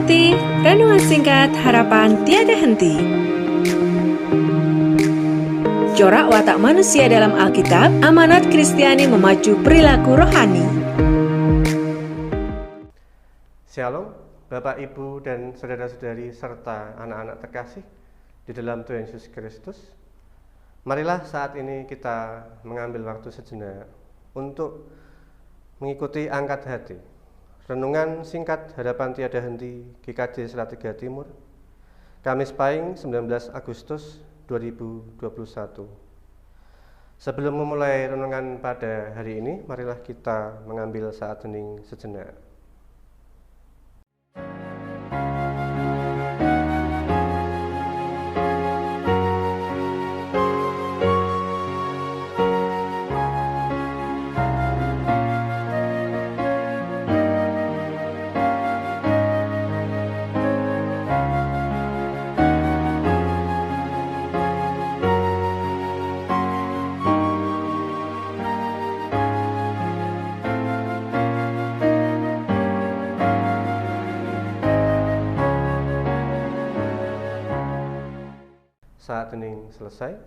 ikuti renungan singkat harapan tiada henti. Corak watak manusia dalam Alkitab, amanat Kristiani memacu perilaku rohani. Shalom, Bapak, Ibu, dan saudara-saudari serta anak-anak terkasih di dalam Tuhan Yesus Kristus. Marilah saat ini kita mengambil waktu sejenak untuk mengikuti angkat hati renungan singkat harapan tiada henti GKJ Salatiga Timur, Kamis Pahing 19 Agustus 2021. Sebelum memulai renungan pada hari ini, marilah kita mengambil saat hening sejenak. Saat hening selesai,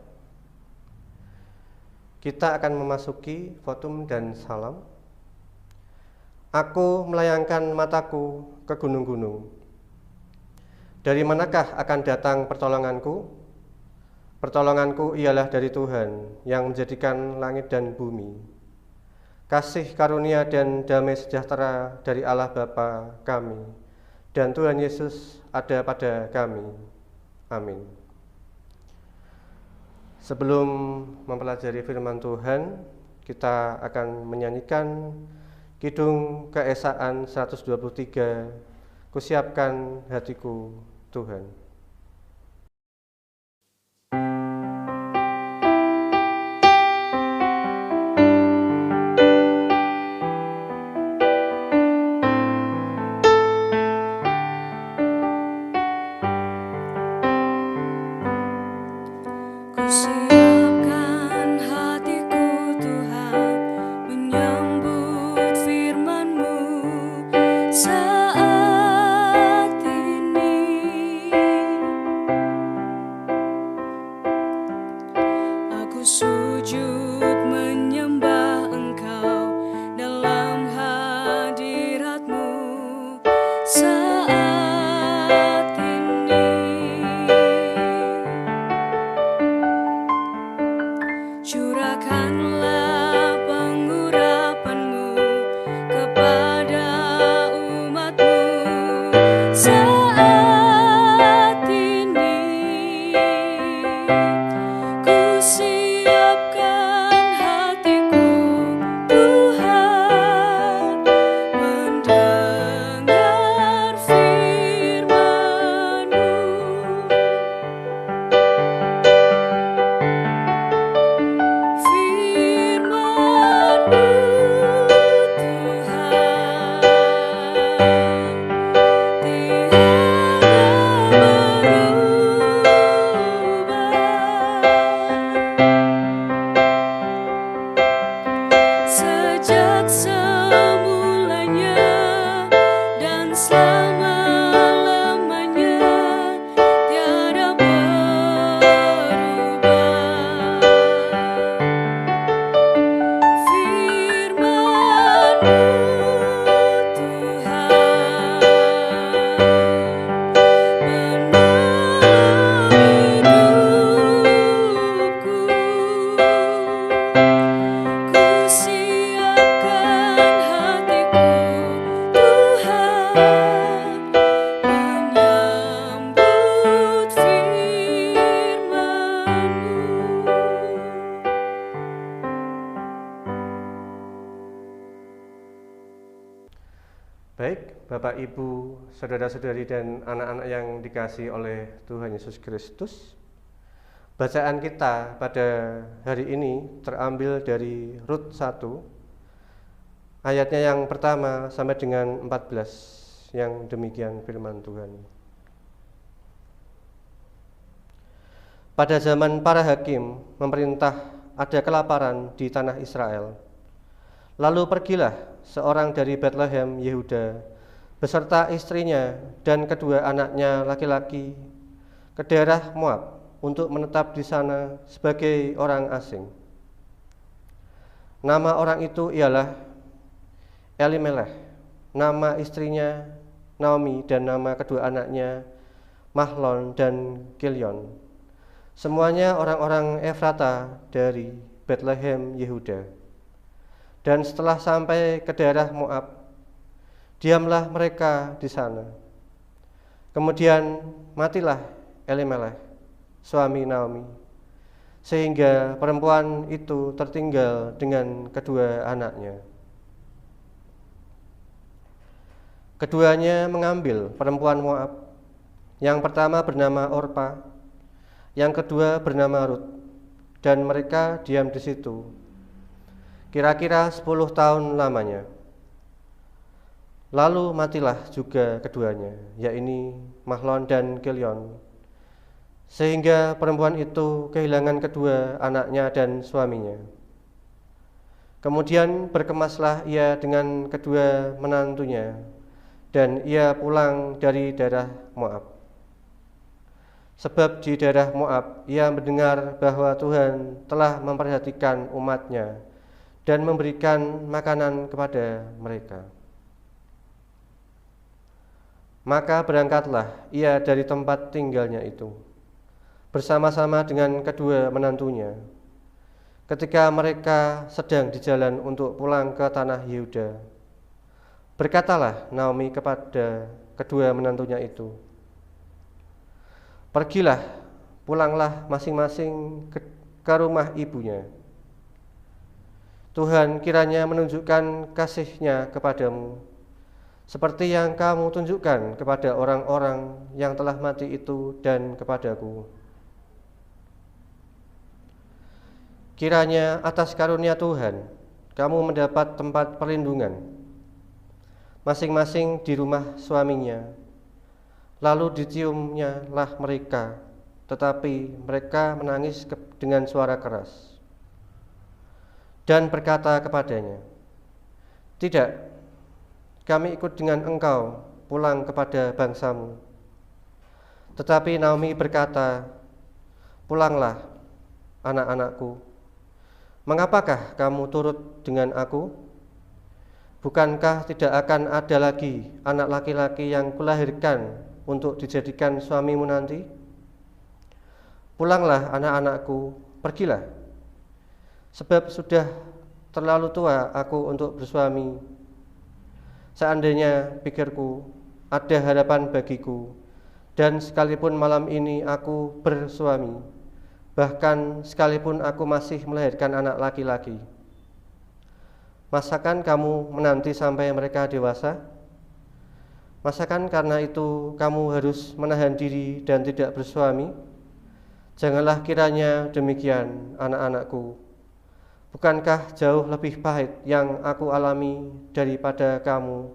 kita akan memasuki votum dan salam. Aku melayangkan mataku ke gunung-gunung. Dari manakah akan datang pertolonganku? Pertolonganku ialah dari Tuhan yang menjadikan langit dan bumi. Kasih karunia dan damai sejahtera dari Allah Bapa kami dan Tuhan Yesus ada pada kami. Amin. Sebelum mempelajari firman Tuhan, kita akan menyanyikan Kidung Keesaan 123, Kusiapkan Hatiku Tuhan. Siapkan hatiku Tuhan, menyambut firman-Mu saat ini. Aku sujud menyembah Engkau dalam hadirat-Mu saat ini. Curahkanlah pengurapan-Mu kepada umat-Mu saat ini. Ku siapkan hatiku Tuhan, mendengar firman-Mu. Sejak semulanya dan selama-lamanya tiada berubah. Firman-Mu Tuhan menolong hidupku. Ku siapkan hatiku Tuhan, menyambut firman-Mu. Baik, Bapak, Ibu, saudara-saudari, dan anak-anak yang dikasihi oleh Tuhan Yesus Kristus. Bacaan kita pada hari ini terambil dari Rut 1, ayatnya yang pertama sampai dengan 14, yang demikian firman Tuhan. Pada zaman para hakim memerintah ada kelaparan di tanah Israel. Lalu pergilah seorang dari Betlehem Yehuda beserta istrinya dan kedua anaknya laki-laki ke daerah Moab untuk menetap di sana sebagai orang asing. Nama orang itu ialah Elimelech, nama istrinya Naomi dan nama kedua anaknya Mahlon dan Kilion. Semuanya orang-orang Efrata dari Bethlehem, Yehuda. Dan setelah sampai ke daerah Moab, diamlah mereka di sana. Kemudian matilah Elimelech, suami Naomi, sehingga perempuan itu tertinggal dengan kedua anaknya. Keduanya mengambil perempuan Moab. Yang pertama bernama Orpa, yang kedua bernama Rut, dan mereka diam di situ kira-kira 10 tahun lamanya. Lalu matilah juga keduanya, yaitu Mahlon dan Kilion, sehingga perempuan itu kehilangan kedua anaknya dan suaminya. Kemudian berkemaslah ia dengan kedua menantunya, dan ia pulang dari daerah Moab. Sebab di daerah Moab ia mendengar bahwa Tuhan telah memperhatikan umatnya dan memberikan makanan kepada mereka. Maka berangkatlah ia dari tempat tinggalnya itu, bersama-sama dengan kedua menantunya. Ketika mereka sedang di jalan untuk pulang ke tanah Yehuda, berkatalah Naomi kepada kedua menantunya itu, "Pergilah, pulanglah masing-masing ke rumah ibunya. Tuhan kiranya menunjukkan kasih-Nya kepadamu, seperti yang kamu tunjukkan kepada orang-orang yang telah mati itu dan kepadaku. Kiranya atas karunia Tuhan, kamu mendapat tempat perlindungan, masing-masing di rumah suaminya." Lalu diciumnya lah mereka, tetapi mereka menangis dengan suara keras dan berkata kepadanya, "Tidak, kami ikut dengan engkau pulang kepada bangsamu." Tetapi Naomi berkata, "Pulanglah, anak-anakku. Mengapakah kamu turut dengan aku? Bukankah tidak akan ada lagi anak laki-laki yang kulahirkan untuk dijadikan suamimu nanti? Pulanglah, anak-anakku, pergilah. Sebab sudah terlalu tua aku untuk bersuami. Seandainya, pikirku, ada harapan bagiku, dan sekalipun malam ini aku bersuami, bahkan sekalipun aku masih melahirkan anak laki-laki, masakan kamu menanti sampai mereka dewasa? Masakan karena itu kamu harus menahan diri dan tidak bersuami? Janganlah kiranya demikian, anak-anakku. Bukankah jauh lebih pahit yang aku alami daripada kamu,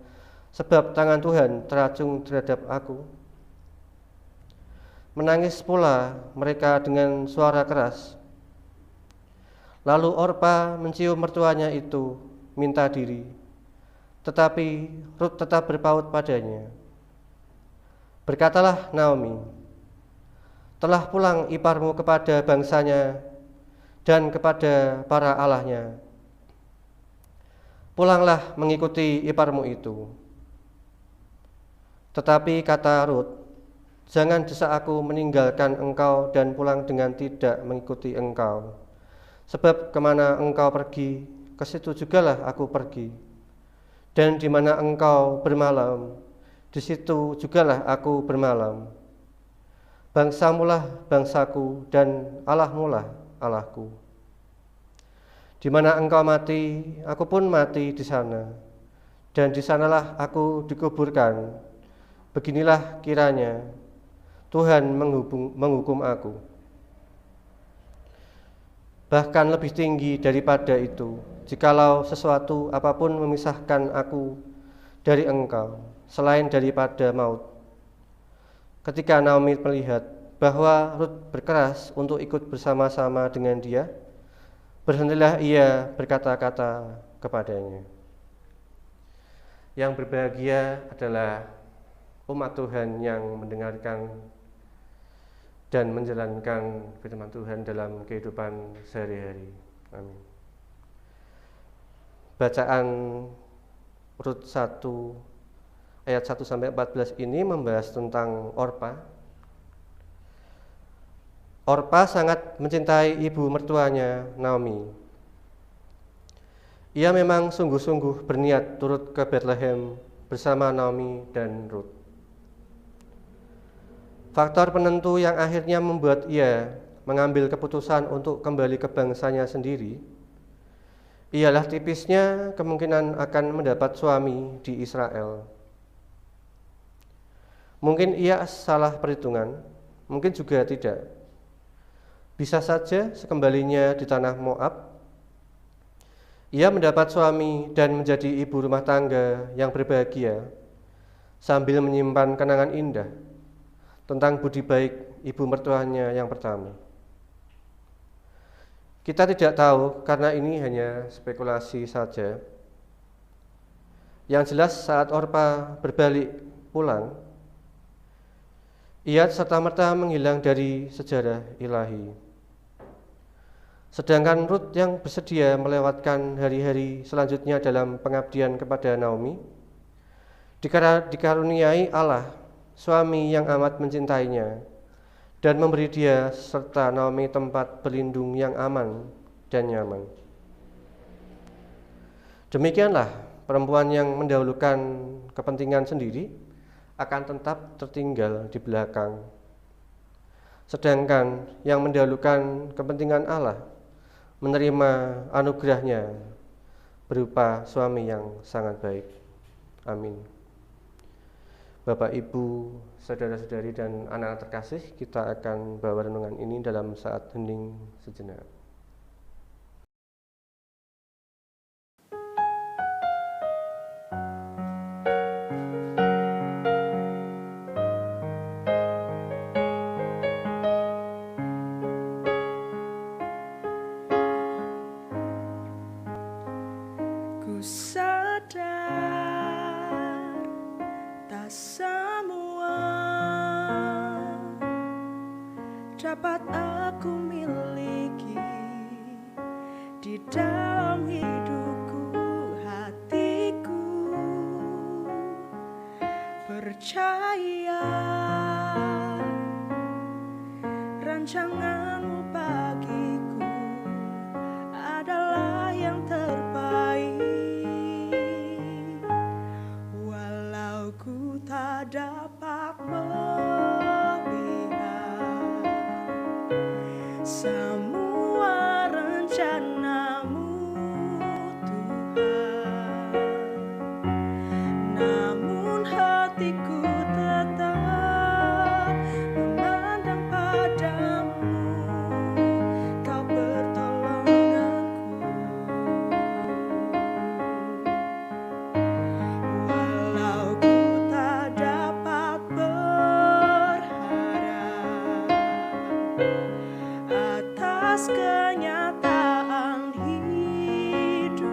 sebab tangan Tuhan teracung terhadap aku?" Menangis pula mereka dengan suara keras. Lalu Orpa mencium mertuanya itu, minta diri, tetapi Rut tetap berpaut padanya. Berkatalah Naomi, "Telah pulang iparmu kepada bangsanya dan kepada para allahnya. Pulanglah mengikuti iparmu itu." Tetapi kata Rut, "Jangan desak aku meninggalkan engkau dan pulang dengan tidak mengikuti engkau. Sebab kemana engkau pergi, ke situ jugalah aku pergi. Dan di mana engkau bermalam, di situ jugalah aku bermalam. Bangsamulah bangsaku dan Allahmulah Allahku. Di mana engkau mati, aku pun mati di sana, dan di sanalah aku dikuburkan. Beginilah kiranya Tuhan menghukum aku. Bahkan lebih tinggi daripada itu, jikalau sesuatu apapun memisahkan aku dari engkau, selain daripada maut." Ketika Naomi melihat bahwa Rut berkeras untuk ikut bersama-sama dengan dia, berhentilah ia berkata-kata kepadanya. Yang berbahagia adalah umat Tuhan yang mendengarkan dan menjalankan firman Tuhan dalam kehidupan sehari-hari. Amin. Bacaan Rut 1 ayat 1 sampai 14 ini membahas tentang Orpa. Orpa sangat mencintai ibu mertuanya Naomi. Ia memang sungguh-sungguh berniat turut ke Bethlehem bersama Naomi dan Rut. Faktor penentu yang akhirnya membuat ia mengambil keputusan untuk kembali ke bangsanya sendiri ialah tipisnya kemungkinan akan mendapat suami di Israel. Mungkin ia salah perhitungan, mungkin juga tidak. Bisa saja sekembalinya di tanah Moab, ia mendapat suami dan menjadi ibu rumah tangga yang berbahagia sambil menyimpan kenangan indah tentang budi baik ibu mertuanya yang pertama. Kita tidak tahu karena ini hanya spekulasi saja. Yang jelas saat Orpa berbalik pulang, ia serta-merta menghilang dari sejarah ilahi. Sedangkan Rut yang bersedia melewatkan hari-hari selanjutnya dalam pengabdian kepada Naomi, dikaruniai Allah, suami yang amat mencintainya, dan memberi dia serta Naomi tempat berlindung yang aman dan nyaman. Demikianlah perempuan yang mendahulukan kepentingan sendiri akan tetap tertinggal di belakang. Sedangkan yang mendahulukan kepentingan Allah menerima anugerahnya berupa suami yang sangat baik. Amin. Bapak, Ibu, saudara-saudari dan anak-anak terkasih, kita akan bawa renungan ini dalam saat hening sejenak. Ku sadar tak semua dapat aku miliki di dalam hidupku, hatiku percaya rancanganmu bagiku adalah yang terbaik. Walau ku tak dapat melihat semua rencanamu, Tuhan, namun hatiku tetap memandang padamu. Kau pertolonganku. Walau ku tak dapat berharap atas kenyataan hidupku,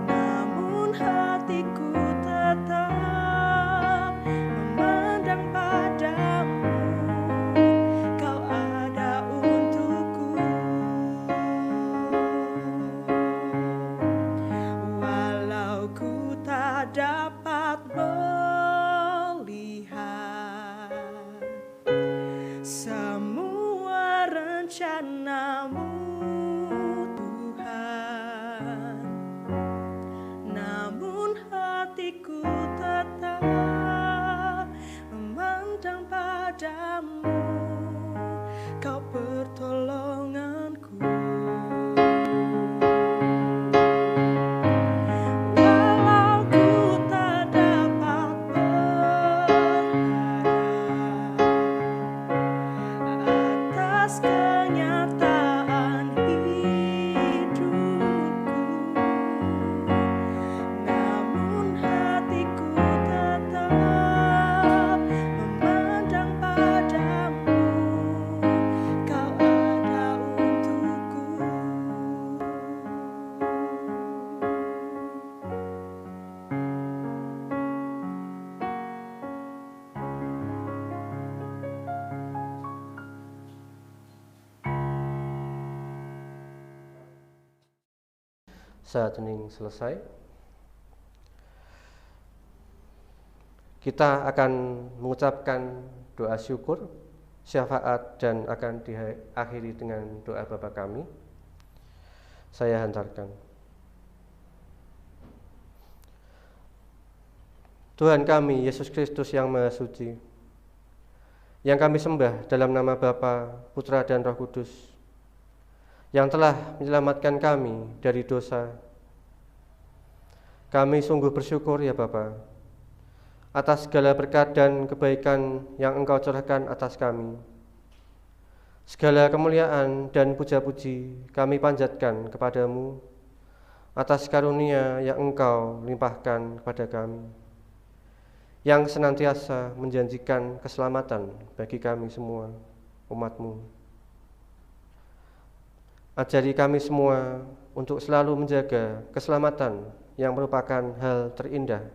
namun hatiku tetap memandang padamu. Kau ada untukku. Walau ku tak dapat melihat semua rencanamu, Tuhan, namun hatiku tetap memandang padamu. Kau pertolonganku. Walau ku tak dapat berharap atas kenyataan hidupku, namun hatiku tetap memandang padamu. saat hening selesai, kita akan mengucapkan doa syukur, syafaat, dan akan diakhiri dengan doa Bapa kami. Saya hantarkan. Tuhan kami, Yesus Kristus yang Maha Suci, yang kami sembah dalam nama Bapa, Putra, dan Roh Kudus, yang telah menyelamatkan kami dari dosa. Kami sungguh bersyukur ya Bapa, atas segala berkat dan kebaikan yang Engkau curahkan atas kami. Segala kemuliaan dan puja-puji kami panjatkan kepadamu atas karunia yang Engkau limpahkan kepada kami, yang senantiasa menjanjikan keselamatan bagi kami semua, umat-Mu. Ajari kami semua untuk selalu menjaga keselamatan yang merupakan hal terindah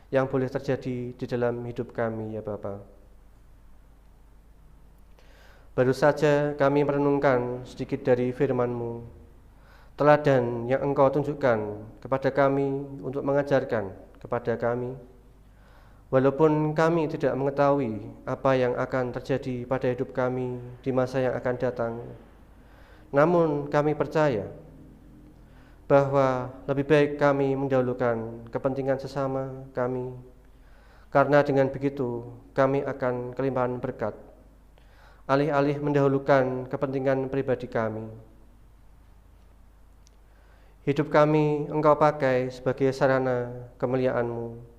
yang boleh terjadi di dalam hidup kami ya Bapa. Baru saja kami merenungkan sedikit dari firman-Mu, teladan yang Engkau tunjukkan kepada kami untuk mengajarkan kepada kami. Walaupun kami tidak mengetahui apa yang akan terjadi pada hidup kami di masa yang akan datang, namun kami percaya bahwa lebih baik kami mendahulukan kepentingan sesama kami, karena dengan begitu kami akan kelimpahan berkat, alih-alih mendahulukan kepentingan pribadi kami. Hidup kami Engkau pakai sebagai sarana kemuliaan-Mu.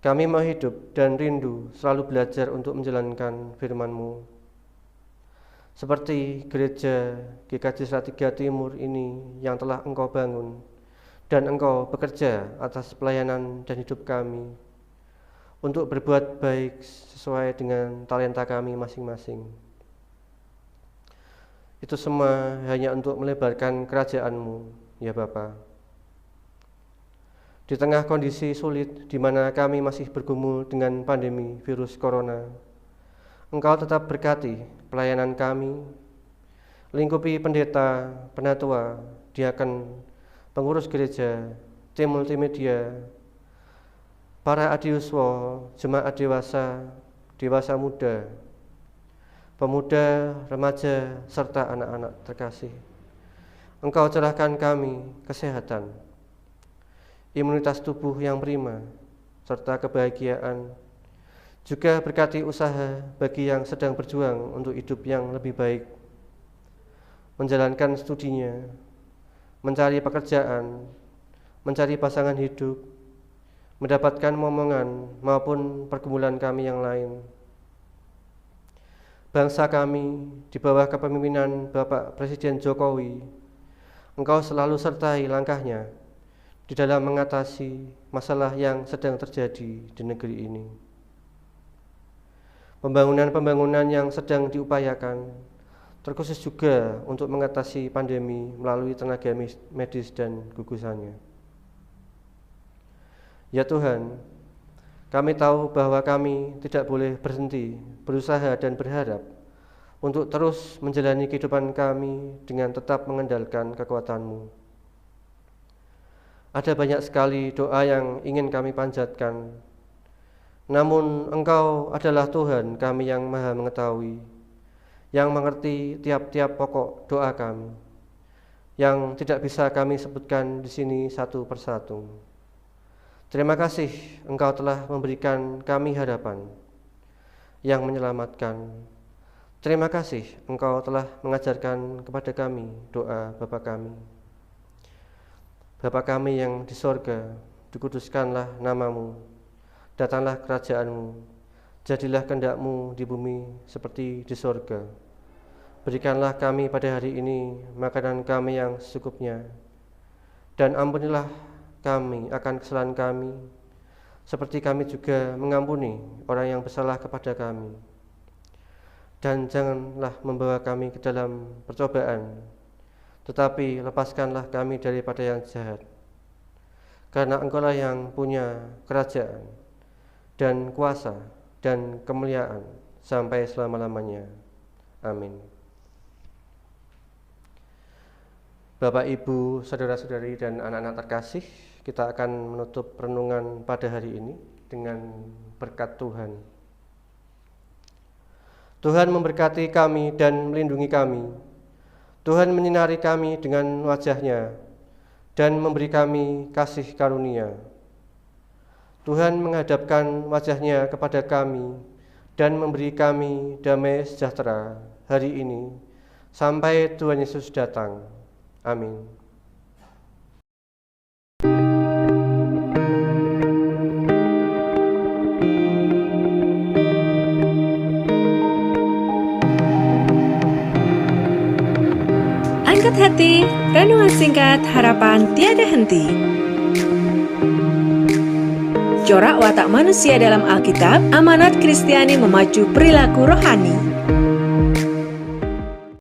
Kami mau hidup dan rindu selalu belajar untuk menjalankan firman-Mu. Seperti gereja GKJ Salatiga Timur ini yang telah Engkau bangun, dan Engkau bekerja atas pelayanan dan hidup kami untuk berbuat baik sesuai dengan talenta kami masing-masing. Itu semua hanya untuk melebarkan kerajaan-Mu, ya Bapa. Di tengah kondisi sulit di mana kami masih bergumul dengan pandemi virus corona, Engkau tetap berkati pelayanan kami, lingkupi pendeta, penatua, diaken, pengurus gereja, tim multimedia, para adiuswa, jemaat dewasa, dewasa muda, pemuda, remaja, serta anak-anak terkasih. Engkau cerahkan kami kesehatan, imunitas tubuh yang prima, serta kebahagiaan. Juga berkati usaha bagi yang sedang berjuang untuk hidup yang lebih baik, menjalankan studinya, mencari pekerjaan, mencari pasangan hidup, mendapatkan momongan maupun pergumulan kami yang lain. Bangsa kami di bawah kepemimpinan Bapak Presiden Jokowi, Engkau selalu sertai langkahnya di dalam mengatasi masalah yang sedang terjadi di negeri ini. Pembangunan-pembangunan yang sedang diupayakan, terkhusus juga untuk mengatasi pandemi melalui tenaga medis dan gugusannya. Ya Tuhan, kami tahu bahwa kami tidak boleh berhenti berusaha dan berharap untuk terus menjalani kehidupan kami dengan tetap mengandalkan kekuatan-Mu. Ada banyak sekali doa yang ingin kami panjatkan, namun Engkau adalah Tuhan kami yang Maha mengetahui, yang mengerti tiap-tiap pokok doa kami, yang tidak bisa kami sebutkan di sini satu persatu. Terima kasih Engkau telah memberikan kami harapan yang menyelamatkan. Terima kasih Engkau telah mengajarkan kepada kami doa Bapa kami. Bapa kami yang di sorga, dikuduskanlah nama-Mu. Datanglah kerajaan-Mu, jadilah kehendak-Mu di bumi seperti di sorga. Berikanlah kami pada hari ini makanan kami yang secukupnya, dan ampunilah kami akan kesalahan kami, seperti kami juga mengampuni orang yang bersalah kepada kami. Dan janganlah membawa kami ke dalam percobaan, tetapi lepaskanlah kami daripada yang jahat. Karena Engkau-lah yang punya kerajaan, dan kuasa, dan kemuliaan sampai selama-lamanya. Amin. Bapak, Ibu, saudara-saudari, dan anak-anak terkasih, kita akan menutup renungan pada hari ini dengan berkat Tuhan. Tuhan memberkati kami dan melindungi kami. Tuhan menyinari kami dengan wajah-Nya dan memberi kami kasih karunia. Tuhan menghadapkan wajah-Nya kepada kami dan memberi kami damai sejahtera hari ini sampai Tuhan Yesus datang. Amin. Angkat hati, renungan singkat harapan tiada henti. Corak watak manusia dalam Alkitab, amanat Kristiani memacu perilaku rohani.